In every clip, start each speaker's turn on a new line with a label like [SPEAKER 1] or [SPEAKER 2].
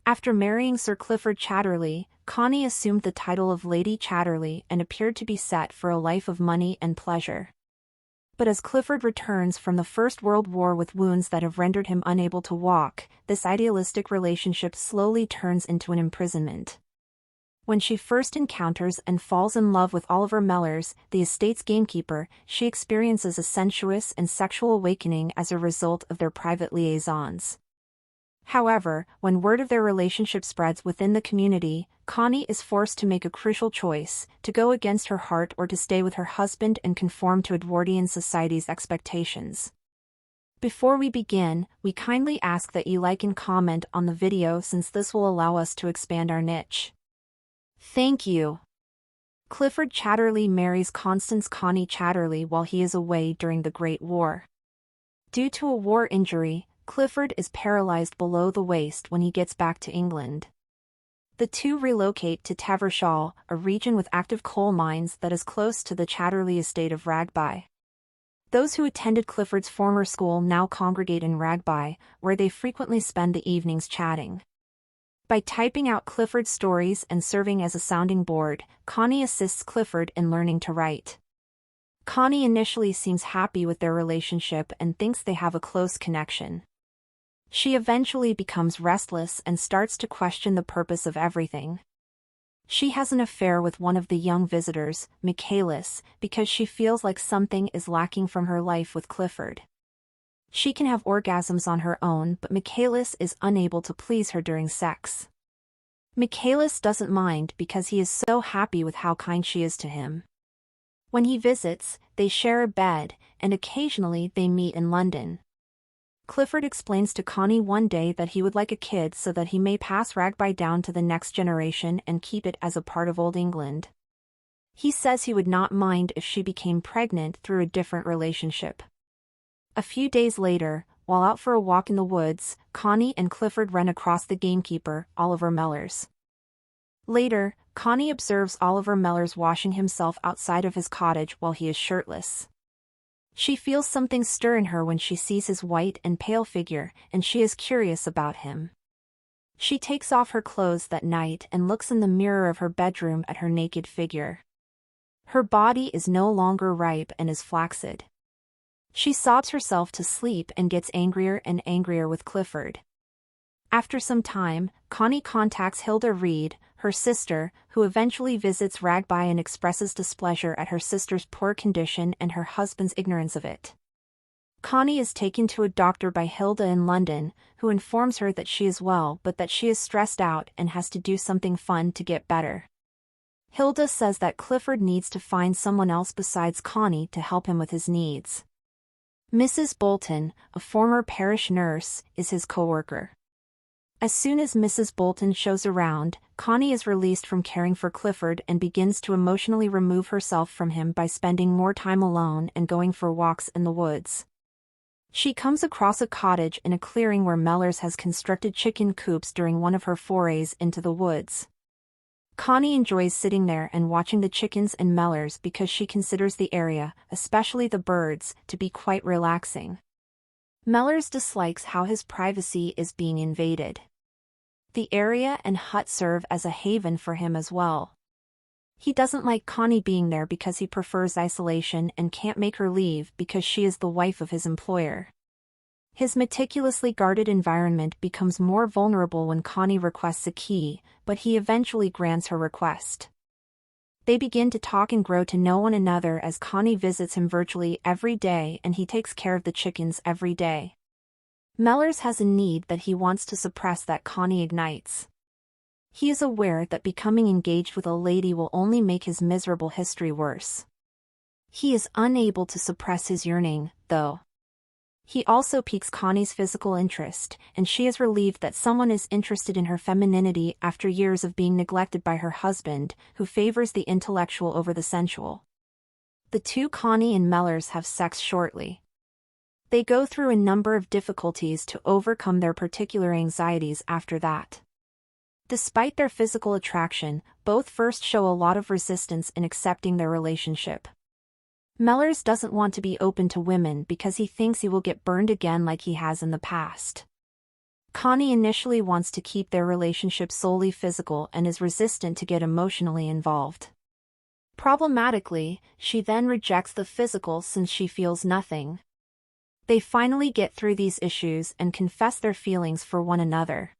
[SPEAKER 1] After marrying Sir Clifford Chatterley, Connie assumed the title of Lady Chatterley and appeared to be set for a life of money and pleasure. But as Clifford returns from the First World War with wounds that have rendered him unable to walk, this idealistic relationship slowly turns into an imprisonment. When she first encounters and falls in love with Oliver Mellors, the estate's gamekeeper, she experiences a sensuous and sexual awakening as a result of their private liaisons. However, when word of their relationship spreads within the community, Connie is forced to make a crucial choice, to go against her heart or to stay with her husband and conform to Edwardian society's expectations. Before we begin, we kindly ask that you like and comment on the video since this will allow us to expand our niche. Thank you. Clifford Chatterley marries Constance Connie Chatterley while he is away during the Great War. Due to a war injury, Clifford is paralyzed below the waist when he gets back to England. The two relocate to Tavershall, a region with active coal mines that is close to the Chatterley estate of Ragby. Those who attended Clifford's former school now congregate in Ragby, where they frequently spend the evenings chatting. By typing out Clifford's stories and serving as a sounding board, Connie assists Clifford in learning to write. Connie initially seems happy with their relationship and thinks they have a close connection. She eventually becomes restless and starts to question the purpose of everything. She has an affair with one of the young visitors, Michaelis, because she feels like something is lacking from her life with Clifford. She can have orgasms on her own, but Michaelis is unable to please her during sex. Michaelis doesn't mind because he is so happy with how kind she is to him. When he visits, they share a bed, and occasionally they meet in London. Clifford explains to Connie one day that he would like a kid so that he may pass Ragby down to the next generation and keep it as a part of Old England. He says he would not mind if she became pregnant through a different relationship. A few days later, while out for a walk in the woods, Connie and Clifford run across the gamekeeper, Oliver Mellors. Later, Connie observes Oliver Mellors washing himself outside of his cottage while he is shirtless. She feels something stir in her when she sees his white and pale figure, and she is curious about him. She takes off her clothes that night and looks in the mirror of her bedroom at her naked figure. Her body is no longer ripe and is flaccid. She sobs herself to sleep and gets angrier and angrier with Clifford. After some time, Connie contacts Hilda Reed, her sister, who eventually visits Ragby and expresses displeasure at her sister's poor condition and her husband's ignorance of it. Connie is taken to a doctor by Hilda in London, who informs her that she is well but that she is stressed out and has to do something fun to get better. Hilda says that Clifford needs to find someone else besides Connie to help him with his needs. Mrs. Bolton, a former parish nurse, is his co-worker. As soon as Mrs. Bolton shows around, Connie is released from caring for Clifford and begins to emotionally remove herself from him by spending more time alone and going for walks in the woods. She comes across a cottage in a clearing where Mellors has constructed chicken coops during one of her forays into the woods. Connie enjoys sitting there and watching the chickens and Mellors because she considers the area, especially the birds, to be quite relaxing. Mellors dislikes how his privacy is being invaded. The area and hut serve as a haven for him as well. He doesn't like Connie being there because he prefers isolation and can't make her leave because she is the wife of his employer. His meticulously guarded environment becomes more vulnerable when Connie requests a key, but he eventually grants her request. They begin to talk and grow to know one another as Connie visits him virtually every day and he takes care of the chickens every day. Mellors has a need that he wants to suppress that Connie ignites. He is aware that becoming engaged with a lady will only make his miserable history worse. He is unable to suppress his yearning, though. He also piques Connie's physical interest, and she is relieved that someone is interested in her femininity after years of being neglected by her husband, who favors the intellectual over the sensual. The two, Connie and Mellors, have sex shortly. They go through a number of difficulties to overcome their particular anxieties after that. Despite their physical attraction, both first show a lot of resistance in accepting their relationship. Mellors doesn't want to be open to women because he thinks he will get burned again like he has in the past. Connie initially wants to keep their relationship solely physical and is resistant to get emotionally involved. Problematically, she then rejects the physical since she feels nothing. They finally get through these issues and confess their feelings for one another.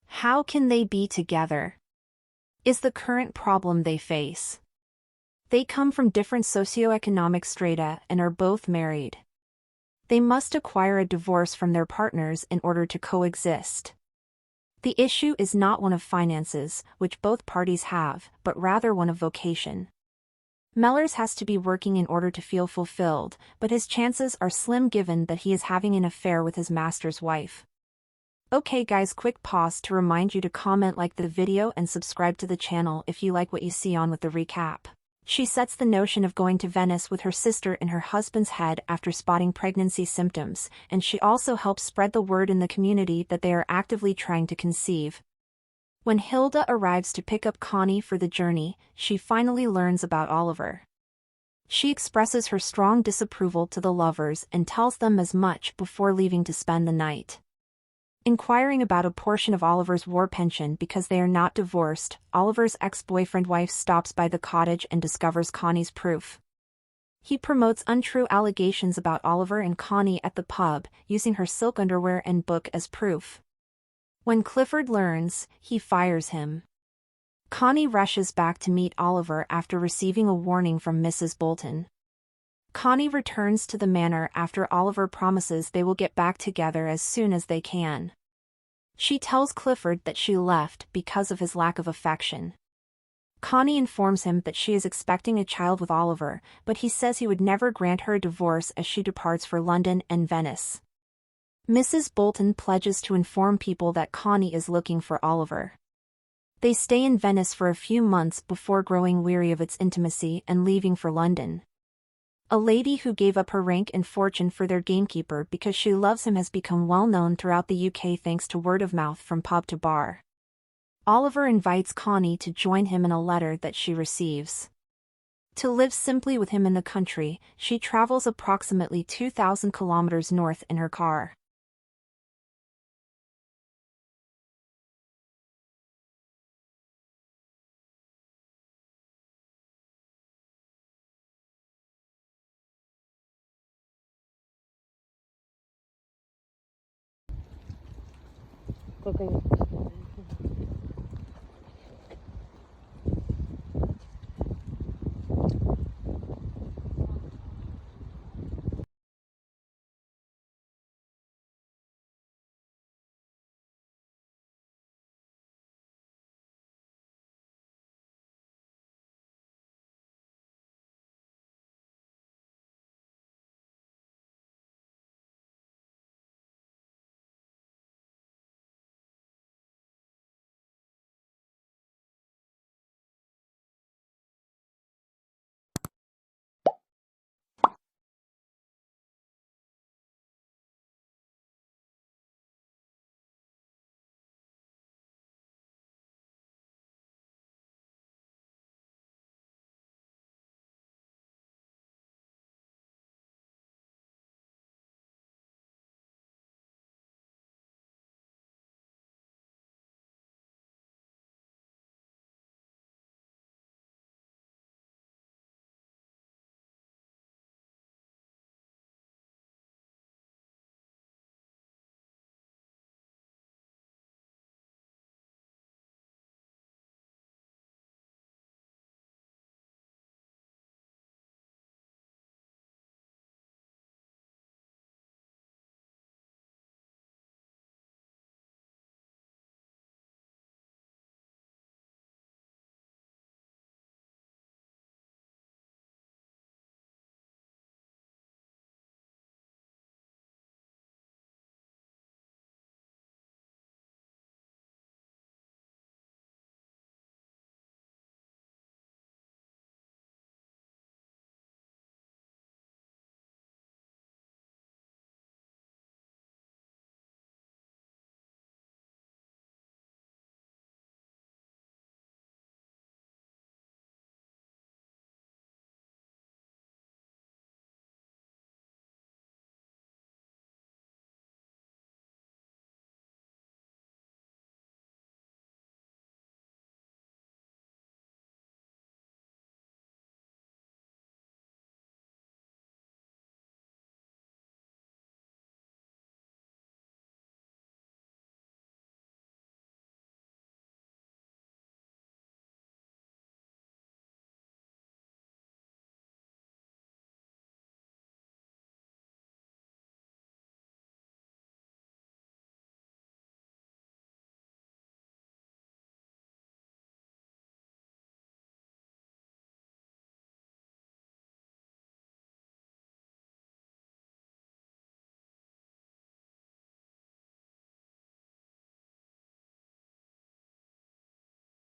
[SPEAKER 1] How can they be together? Is the current problem they face. They come from different socioeconomic strata and are both married. They must acquire a divorce from their partners in order to coexist. The issue is not one of finances, which both parties have, but rather one of vocation. Mellors has to be working in order to feel fulfilled, but his chances are slim given that he is having an affair with his master's wife. Okay guys, quick pause to remind you to comment, like the video and subscribe to the channel if you like what you see. On with the recap. She sets the notion of going to Venice with her sister in her husband's head after spotting pregnancy symptoms, and she also helps spread the word in the community that they are actively trying to conceive. When Hilda arrives to pick up Connie for the journey, she finally learns about Oliver. She expresses her strong disapproval to the lovers and tells them as much before leaving to spend the night. Inquiring about a portion of Oliver's war pension because they are not divorced, Oliver's ex-boyfriend wife stops by the cottage and discovers Connie's proof. He promotes untrue allegations about Oliver and Connie at the pub, using her silk underwear and book as proof. When Clifford learns, he fires him. Connie rushes back to meet Oliver after receiving a warning from Mrs. Bolton. Connie returns to the manor after Oliver promises they will get back together as soon as they can. She tells Clifford that she left because of his lack of affection. Connie informs him that she is expecting a child with Oliver, but he says he would never grant her a divorce as she departs for London and Venice. Mrs. Bolton pledges to inform people that Connie is looking for Oliver. They stay in Venice for a few months before growing weary of its intimacy and leaving for London. A lady who gave up her rank and fortune for their gamekeeper because she loves him has become well known throughout the UK thanks to word of mouth from pub to bar. Oliver invites Connie to join him in a letter that she receives. To live simply with him in the country, she travels approximately 2,000 kilometers north in her car.
[SPEAKER 2] Cooking.